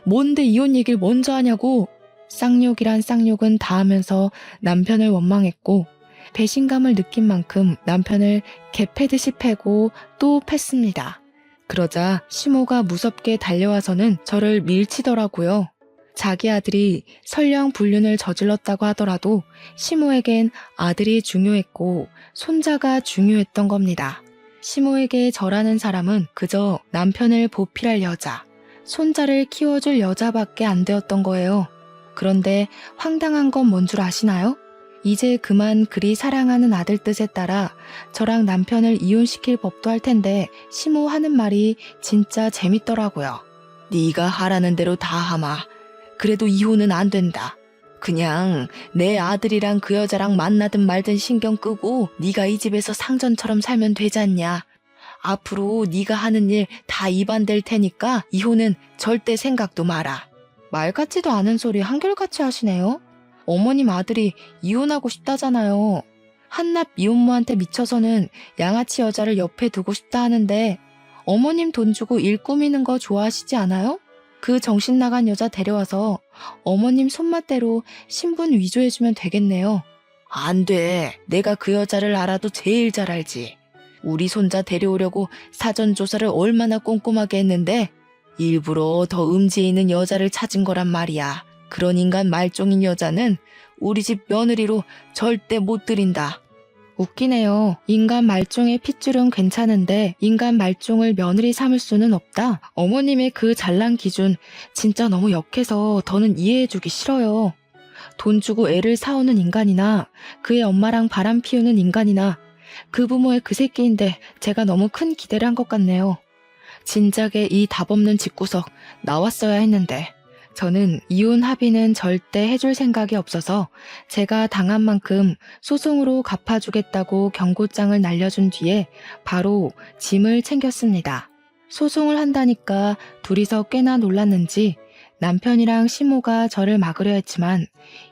뭔데 이혼 얘기를 먼저 하냐고. 쌍욕이란 쌍욕은 다 하면서 남편을 원망했고 배신감을 느낀 만큼 남편을 개패듯이 패고 또 팼습니다. 그러자 시모가 무섭게 달려와서는 저를 밀치더라고요. 자기 아들이 설령 불륜을 저질렀다고 하더라도 시모에겐 아들이 중요했고 손자가 중요했던 겁니다. 시모에게 저라는 사람은 그저 남편을 보필할 여자, 손자를 키워줄 여자밖에 안 되었던 거예요. 그런데 황당한 건 뭔 줄 아시나요? 이제 그만 그리 사랑하는 아들 뜻에 따라 저랑 남편을 이혼시킬 법도 할 텐데 시모 하는 말이 진짜 재밌더라고요. 네가 하라는 대로 다 하마. 그래도 이혼은 안 된다. 그냥 내 아들이랑 그 여자랑 만나든 말든 신경 끄고 네가 이 집에서 상전처럼 살면 되잖냐. 앞으로 네가 하는 일 다 입안될 테니까 이혼은 절대 생각도 마라. 말 같지도 않은 소리 한결같이 하시네요. 어머님 아들이 이혼하고 싶다잖아요. 한낱 미혼모한테 미쳐서는 양아치 여자를 옆에 두고 싶다 하는데 어머님 돈 주고 일 꾸미는 거 좋아하시지 않아요? 그 정신 나간 여자 데려와서 어머님 손맛대로 신분 위조해주면 되겠네요. 안 돼. 내가 그 여자를 알아도 제일 잘 알지. 우리 손자 데려오려고 사전조사를 얼마나 꼼꼼하게 했는데 일부러 더 음지에 있는 여자를 찾은 거란 말이야. 그런 인간 말종인 여자는 우리 집 며느리로 절대 못 들인다. 웃기네요. 인간 말종의 핏줄은 괜찮은데 인간 말종을 며느리 삼을 수는 없다. 어머님의 그 잘난 기준 진짜 너무 역해서 더는 이해해주기 싫어요. 돈 주고 애를 사오는 인간이나 그의 엄마랑 바람 피우는 인간이나 그 부모의 그 새끼인데 제가 너무 큰 기대를 한 것 같네요. 진작에 이 답없는 집구석 나왔어야 했는데 저는 이혼 합의는 절대 해줄 생각이 없어서 제가 당한 만큼 소송으로 갚아주겠다고 경고장을 날려준 뒤에 바로 짐을 챙겼습니다. 소송을 한다니까 둘이서 꽤나 놀랐는지 남편이랑 시모가 저를 막으려 했지만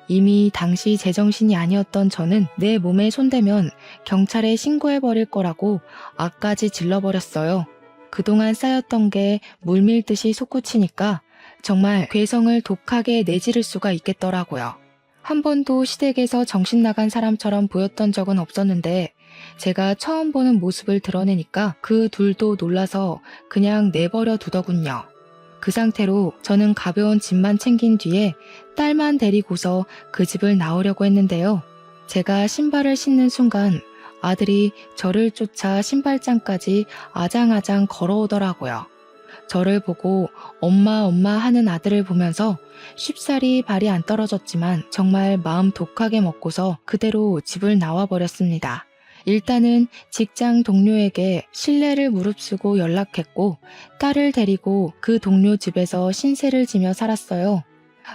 이미 당시 제정신이 아니었던 저는 내 몸에 손대면 경찰에 신고해버릴 거라고 악까지 질러버렸어요. 그동안 쌓였던 게 물밀듯이 솟구치니까 정말 괴성을 독하게 내지를 수가 있겠더라고요. 한 번도 시댁에서 정신 나간 사람처럼 보였던 적은 없었는데 제가 처음 보는 모습을 드러내니까 그 둘도 놀라서 그냥 내버려 두더군요. 그 상태로 저는 가벼운 짐만 챙긴 뒤에 딸만 데리고서 그 집을 나오려고 했는데요. 제가 신발을 신는 순간 아들이 저를 쫓아 신발장까지 아장아장 걸어오더라고요. 저를 보고 엄마 엄마 하는 아들을 보면서 쉽사리 발이 안 떨어졌지만 정말 마음 독하게 먹고서 그대로 집을 나와버렸습니다. 일단은 직장 동료에게 실례를 무릅쓰고 연락했고 딸을 데리고 그 동료 집에서 신세를 지며 살았어요.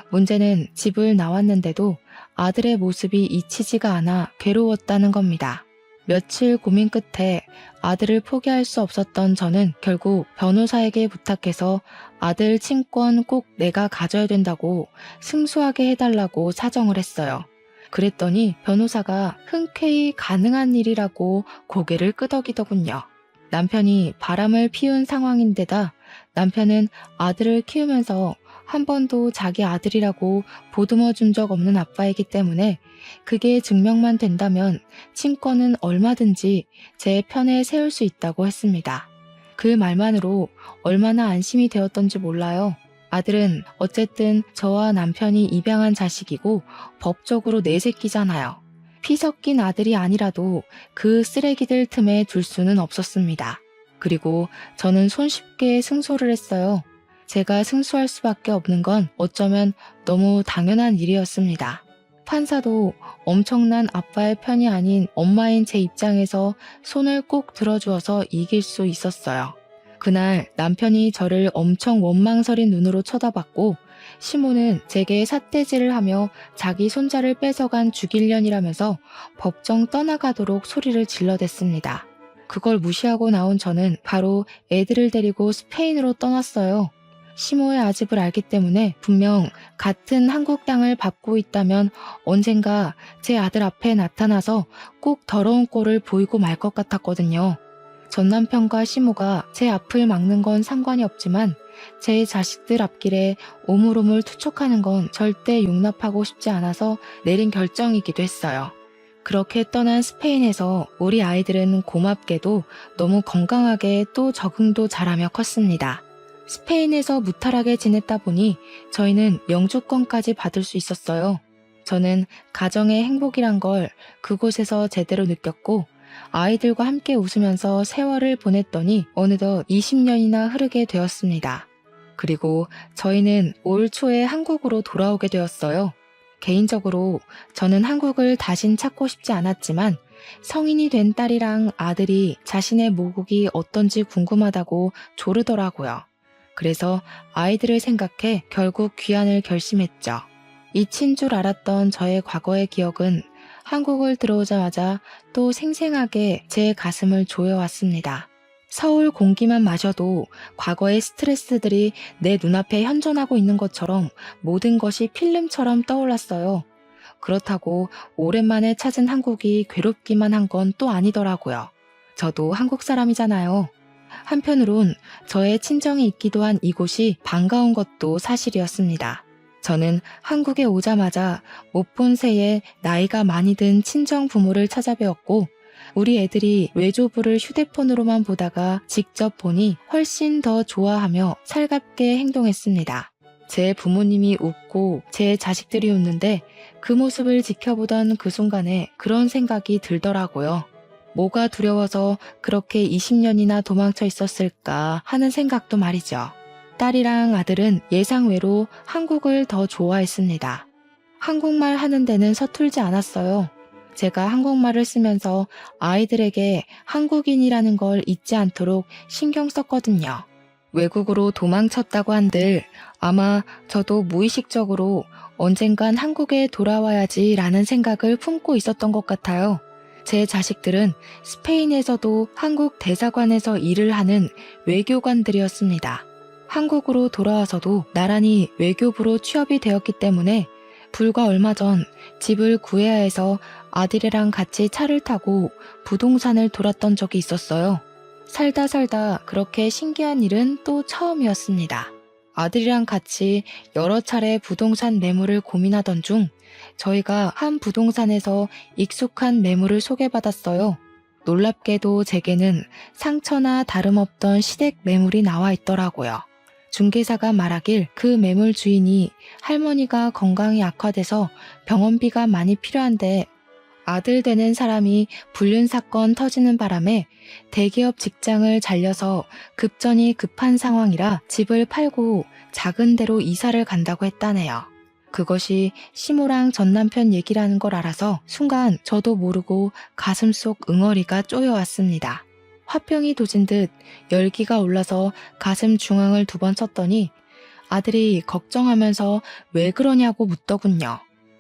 문제는 집을 나왔는데도 아들의 모습이 잊히지가 않아 괴로웠다는 겁니다. 며칠 고민 끝에 아들을 포기할 수 없었던 저는 결국 변호사에게 부탁해서 아들 친권 꼭 내가 가져야 된다고 승소하게 해달라고 사정을 했어요. 그랬더니 변호사가 흔쾌히 가능한 일이라고 고개를 끄덕이더군요. 남편이 바람을 피운 상황인데다 남편은 아들을 키우면서 한 번도 자기 아들이라고 보듬어 준 적 없는 아빠이기 때문에 그게 증명만 된다면 친권은 얼마든지 제 편에 세울 수 있다고 했습니다. 그 말만으로 얼마나 안심이 되었던지 몰라요. 아들은 어쨌든 저와 남편이 입양한 자식이고 법적으로 내 새끼잖아요. 피 섞인 아들이 아니라도 그 쓰레기들 틈에 둘 수는 없었습니다. 그리고 저는 손쉽게 승소를 했어요. 제가 승소할 수밖에 없는 건 어쩌면 너무 당연한 일이었습니다. 판사도 엄청난 아빠의 편이 아닌 엄마인 제 입장에서 손을 꼭 들어주어서 이길 수 있었어요. 그날 남편이 저를 엄청 원망스린 눈으로 쳐다봤고 시모는 제게 삿대질을 하며 자기 손자를 뺏어간 죽일년이라면서 법정 떠나가도록 소리를 질러댔습니다. 그걸 무시하고 나온 저는 바로 애들을 데리고 스페인으로 떠났어요. 시모의 아집을 알기 때문에 분명 같은 한국 땅을 밟고 있다면 언젠가 제 아들 앞에 나타나서 꼭 더러운 꼴을 보이고 말 것 같았거든요. 전 남편과 시모가 제 앞을 막는 건 상관이 없지만 제 자식들 앞길에 오물오물 투척하는 건 절대 용납하고 싶지 않아서 내린 결정이기도 했어요. 그렇게 떠난 스페인에서 우리 아이들은 고맙게도 너무 건강하게 또 적응도 잘하며 컸습니다. 스페인에서 무탈하게 지냈다 보니 저희는 영주권까지 받을 수 있었어요. 저는 가정의 행복이란 걸 그곳에서 제대로 느꼈고 아이들과 함께 웃으면서 세월을 보냈더니 어느덧 20년이나 흐르게 되었습니다. 그리고 저희는 올 초에 한국으로 돌아오게 되었어요. 개인적으로 저는 한국을 다신 찾고 싶지 않았지만 성인이 된 딸이랑 아들이 자신의 모국이 어떤지 궁금하다고 조르더라고요. 그래서 아이들을 생각해 결국 귀환을 결심했죠. 잊힌 줄 알았던 저의 과거의 기억은 한국을 들어오자마자 또 생생하게 제 가슴을 조여왔습니다. 서울 공기만 마셔도 과거의 스트레스들이 내 눈앞에 현존하고 있는 것처럼 모든 것이 필름처럼 떠올랐어요. 그렇다고 오랜만에 찾은 한국이 괴롭기만 한 건 또 아니더라고요. 저도 한국 사람이잖아요. 한편으론 저의 친정이 있기도 한 이곳이 반가운 것도 사실이었습니다. 저는 한국에 오자마자 못 본 새에 나이가 많이 든 친정 부모를 찾아뵈었고 우리 애들이 외조부를 휴대폰으로만 보다가 직접 보니 훨씬 더 좋아하며 살갑게 행동했습니다. 제 부모님이 웃고 제 자식들이 웃는데 그 모습을 지켜보던 그 순간에 그런 생각이 들더라고요. 뭐가 두려워서 그렇게 20년이나 도망쳐 있었을까 하는 생각도 말이죠. 딸이랑 아들은 예상외로 한국을 더 좋아했습니다. 한국말 하는 데는 서툴지 않았어요. 제가 한국말을 쓰면서 아이들에게 한국인이라는 걸 잊지 않도록 신경 썼거든요. 외국으로 도망쳤다고 한들 아마 저도 무의식적으로 언젠간 한국에 돌아와야지 라는 생각을 품고 있었던 것 같아요. 제 자식들은 스페인에서도 한국 대사관에서 일을 하는 외교관들이었습니다. 한국으로 돌아와서도 나란히 외교부로 취업이 되었기 때문에 불과 얼마 전 집을 구해야 해서 아들이랑 같이 차를 타고 부동산을 돌았던 적이 있었어요. 살다 그렇게 신기한 일은 또 처음이었습니다. 아들이랑 같이 여러 차례 부동산 매물을 고민하던 중 저희가 한 부동산에서 익숙한 매물을 소개받았어요. 놀랍게도 제게는 상처나 다름없던 시댁 매물이 나와 있더라고요. 중개사가 말하길 그 매물 주인이 할머니가 건강이 악화돼서 병원비가 많이 필요한데 아들 되는 사람이 불륜 사건 터지는 바람에 대기업 직장을 잘려서 급전이 급한 상황이라 집을 팔고 작은 데로 이사를 간다고 했다네요. 그것이 시모랑 전 남편 얘기라는 걸 알아서 순간 저도 모르고 가슴속 응어리가 쪼여왔습니다. 화병이 도진 듯 열기가 올라서 가슴 중앙을 2번 쳤더니 아들이 걱정하면서 왜 그러냐고 묻더군요.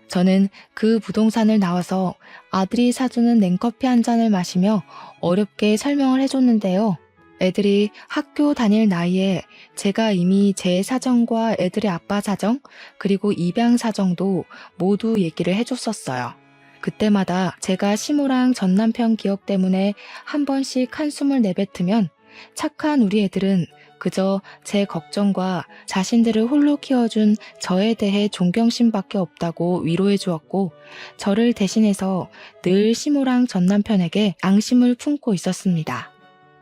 저는 그 부동산을 나와서 아들이 사주는 냉커피 한 잔을 마시며 어렵게 설명을 해줬는데요. 애들이 학교 다닐 나이에 제가 이미 제 사정과 애들의 아빠 사정, 그리고 입양 사정도 모두 얘기를 해줬었어요. 그때마다 제가 시모랑 전 남편 기억 때문에 한 번씩 한숨을 내뱉으면 착한 우리 애들은 그저 제 걱정과 자신들을 홀로 키워준 저에 대해 존경심밖에 없다고 위로해 주었고 저를 대신해서 늘 시모랑 전 남편에게 앙심을 품고 있었습니다.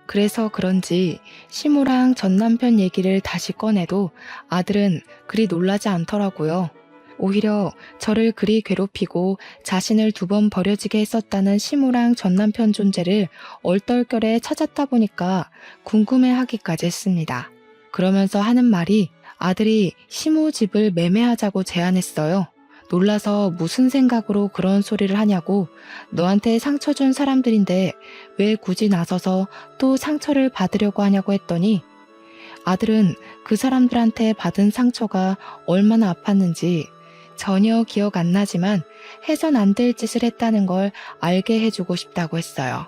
그래서 그런지 시모랑 전 남편 얘기를 다시 꺼내도 아들은 그리 놀라지 않더라고요. 오히려 저를 그리 괴롭히고 자신을 2번 버려지게 했었다는 시모랑 전 남편 존재를 얼떨결에 찾았다 보니까 궁금해하기까지 했습니다. 그러면서 하는 말이 아들이 시모 집을 매매하자고 제안했어요. 놀라서 무슨 생각으로 그런 소리를 하냐고, 너한테 상처 준 사람들인데 왜 굳이 나서서 또 상처를 받으려고 하냐고 했더니 아들은 그 사람들한테 받은 상처가 얼마나 아팠는지 전혀 기억 안 나지만 해선 안 될 짓을 했다는 걸 알게 해주고 싶다고 했어요.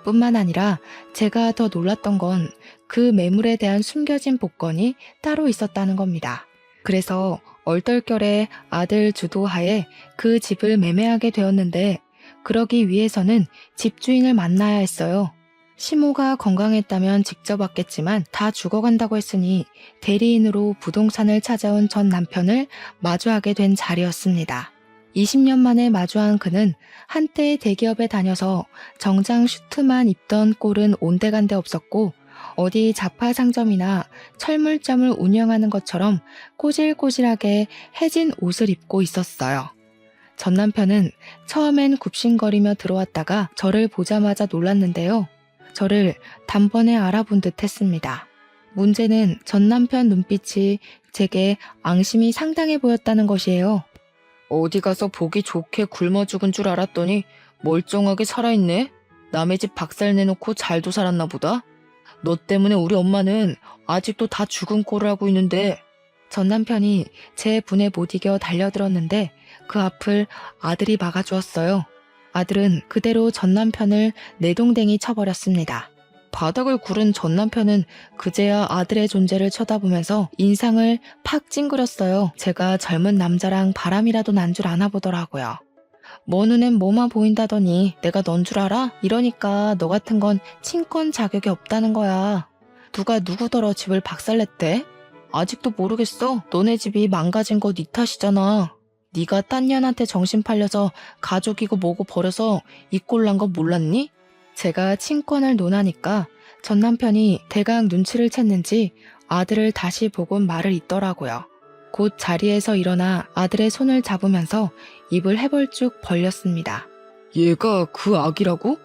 뿐만 아니라 제가 더 놀랐던 건 그 매물에 대한 숨겨진 복권이 따로 있었다는 겁니다. 그래서 얼떨결에 아들 주도하에 그 집을 매매하게 되었는데 그러기 위해서는 집주인을 만나야 했어요. 시모가 건강했다면 직접 왔겠지만 다 죽어간다고 했으니 대리인으로 부동산을 찾아온 전 남편을 마주하게 된 자리였습니다. 20년 만에 마주한 그는 한때 대기업에 다녀서 정장 슈트만 입던 꼴은 온데간데 없었고 어디 자파 상점이나 철물점을 운영하는 것처럼 꼬질꼬질하게 해진 옷을 입고 있었어요. 전 남편은 처음엔 굽신거리며 들어왔다가 저를 보자마자 놀랐는데요. 저를 단번에 알아본 듯 했습니다. 문제는 전 남편 눈빛이 제게 앙심이 상당해 보였다는 것이에요. 어디 가서 보기 좋게 굶어 죽은 줄 알았더니 멀쩡하게 살아있네? 남의 집 박살 내놓고 잘도 살았나 보다? 너 때문에 우리 엄마는 아직도 다 죽은 꼴을 하고 있는데. 전 남편이 제 분에 못 이겨 달려들었는데 그 앞을 아들이 막아주었어요. 아들은 그대로 전 남편을 내동댕이 쳐버렸습니다. 바닥을 구른 전 남편은 그제야 아들의 존재를 쳐다보면서 인상을 팍 찡그렸어요. 제가 젊은 남자랑 바람이라도 난 줄 아나 보더라고요. 뭐 눈엔 뭐만 보인다더니 내가 넌 줄 알아? 이러니까 너 같은 건 친권 자격이 없다는 거야. 누가 누구더러 집을 박살냈대? 아직도 모르겠어. 너네 집이 망가진 거 네 탓이잖아. 네가 딴 년한테 정신 팔려서 가족이고 뭐고 버려서 이 꼴 난 거 몰랐니? 제가 친권을 논하니까 전 남편이 대강 눈치를 챘는지 아들을 다시 보곤 말을 잇더라고요. 곧 자리에서 일어나 아들의 손을 잡으면서 입을 해벌쭉 벌렸습니다. 얘가 그 아기라고?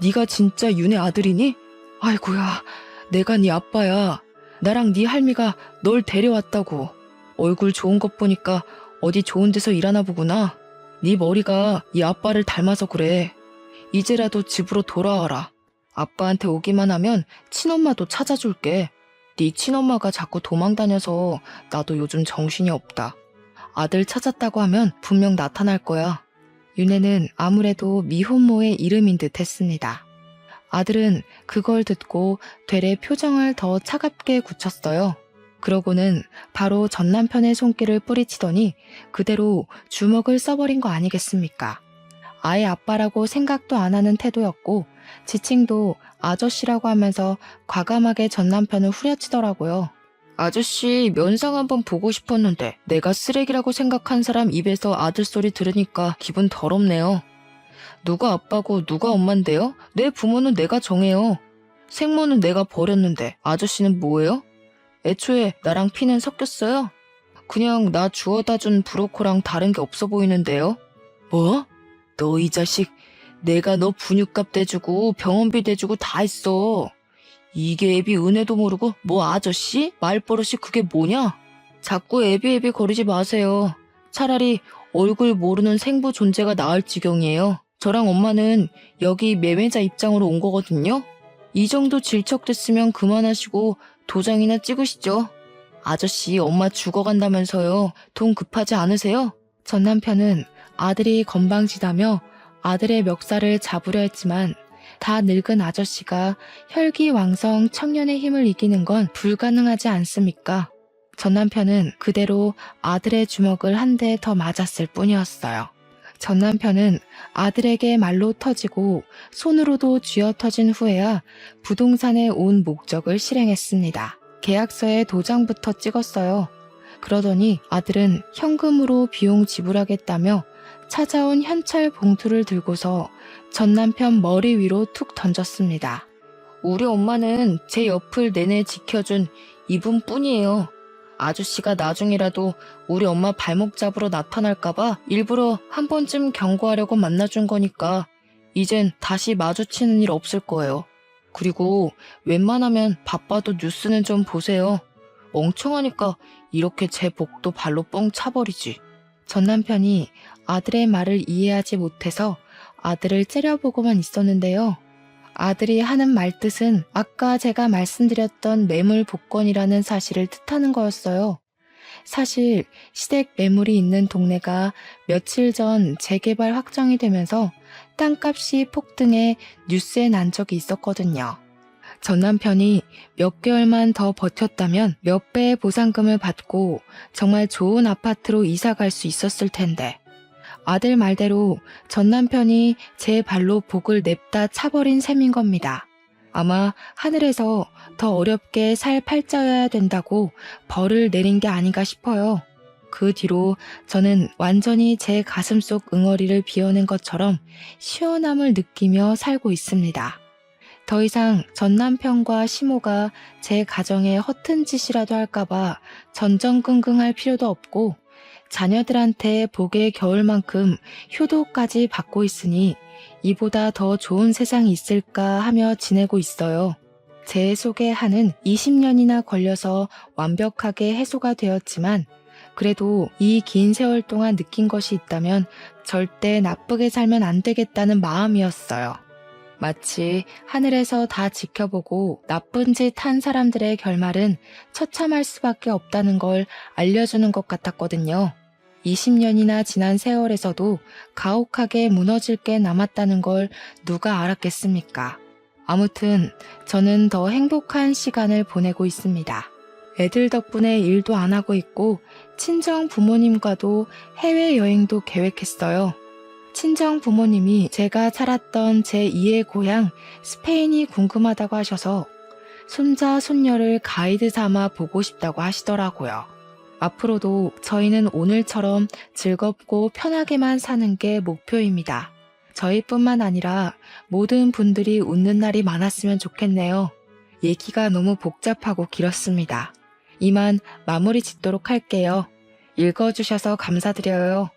네가 진짜 윤의 아들이니? 아이고야, 내가 네 아빠야. 나랑 네 할미가 널 데려왔다고. 얼굴 좋은 것 보니까 어디 좋은 데서 일하나 보구나. 네 머리가 이 아빠를 닮아서 그래. 이제라도 집으로 돌아와라. 아빠한테 오기만 하면 친엄마도 찾아줄게. 네 친엄마가 자꾸 도망다녀서 나도 요즘 정신이 없다. 아들 찾았다고 하면 분명 나타날 거야. 윤혜는 아무래도 미혼모의 이름인 듯 했습니다. 아들은 그걸 듣고 되레 표정을 더 차갑게 굳혔어요. 그러고는 바로 전 남편의 손길을 뿌리치더니 그대로 주먹을 써버린 거 아니겠습니까? 아예 아빠라고 생각도 안 하는 태도였고 지칭도 아저씨라고 하면서 과감하게 전 남편을 후려치더라고요. 아저씨 면상 한번 보고 싶었는데 내가 쓰레기라고 생각한 사람 입에서 아들 소리 들으니까 기분 더럽네요. 누가 아빠고 누가 엄만데요? 내 부모는 내가 정해요. 생모는 내가 버렸는데 아저씨는 뭐예요? 애초에 나랑 피는 섞였어요? 그냥 나 주워다 준 브로커랑 다른 게 없어 보이는데요? 뭐? 너 이 자식, 내가 너 분유값 대주고 병원비 대주고 다 했어. 이게 애비 은혜도 모르고 뭐 아저씨? 말버릇이 그게 뭐냐? 자꾸 애비 거리지 마세요. 차라리 얼굴 모르는 생부 존재가 나을 지경이에요. 저랑 엄마는 여기 매매자 입장으로 온 거거든요. 이 정도 질척됐으면 그만하시고 도장이나 찍으시죠. 아저씨 엄마 죽어간다면서요. 돈 급하지 않으세요? 전 남편은 아들이 건방지다며 아들의 멱살을 잡으려 했지만 다 늙은 아저씨가 혈기왕성 청년의 힘을 이기는 건 불가능하지 않습니까? 전 남편은 그대로 아들의 주먹을 한 대 더 맞았을 뿐이었어요. 전 남편은 아들에게 말로 터지고 손으로도 쥐어 터진 후에야 부동산에 온 목적을 실행했습니다. 계약서에 도장부터 찍었어요. 그러더니 아들은 현금으로 비용 지불하겠다며 찾아온 현찰 봉투를 들고서 전 남편 머리 위로 툭 던졌습니다. 우리 엄마는 제 옆을 내내 지켜준 이분뿐이에요. 아저씨가 나중이라도 우리 엄마 발목 잡으러 나타날까봐 일부러 한 번쯤 경고하려고 만나준 거니까 이젠 다시 마주치는 일 없을 거예요. 그리고 웬만하면 바빠도 뉴스는 좀 보세요. 멍청하니까 이렇게 제 복도 발로 뻥 차버리지. 전 남편이 아들의 말을 이해하지 못해서 아들을 째려보고만 있었는데요. 아들이 하는 말뜻은 아까 제가 말씀드렸던 매물 복권이라는 사실을 뜻하는 거였어요. 사실 시댁 매물이 있는 동네가 며칠 전 재개발 확정이 되면서 땅값이 폭등해 뉴스에 난 적이 있었거든요. 전 남편이 몇 개월만 더 버텼다면 몇 배의 보상금을 받고 정말 좋은 아파트로 이사 갈 수 있었을 텐데 아들 말대로 전 남편이 제 발로 복을 냅다 차버린 셈인 겁니다. 아마 하늘에서 더 어렵게 살 팔자여야 된다고 벌을 내린 게 아닌가 싶어요. 그 뒤로 저는 완전히 제 가슴속 응어리를 비워낸 것처럼 시원함을 느끼며 살고 있습니다. 더 이상 전 남편과 시모가 제 가정에 허튼 짓이라도 할까봐 전전긍긍할 필요도 없고 자녀들한테 복에 겨울 만큼 효도까지 받고 있으니 이보다 더 좋은 세상이 있을까 하며 지내고 있어요. 제 속에 한은 20년이나 걸려서 완벽하게 해소가 되었지만 그래도 이 긴 세월 동안 느낀 것이 있다면 절대 나쁘게 살면 안 되겠다는 마음이었어요. 마치 하늘에서 다 지켜보고 나쁜 짓 한 사람들의 결말은 처참할 수밖에 없다는 걸 알려주는 것 같았거든요. 20년이나 지난 세월에서도 가혹하게 무너질 게 남았다는 걸 누가 알았겠습니까? 아무튼 저는 더 행복한 시간을 보내고 있습니다. 애들 덕분에 일도 안 하고 있고 친정 부모님과도 해외여행도 계획했어요. 친정 부모님이 제가 살았던 제2의 고향 스페인이 궁금하다고 하셔서 손자 손녀를 가이드 삼아 보고 싶다고 하시더라고요. 앞으로도 저희는 오늘처럼 즐겁고 편하게만 사는 게 목표입니다. 저희뿐만 아니라 모든 분들이 웃는 날이 많았으면 좋겠네요. 얘기가 너무 복잡하고 길었습니다. 이만 마무리 짓도록 할게요. 읽어주셔서 감사드려요.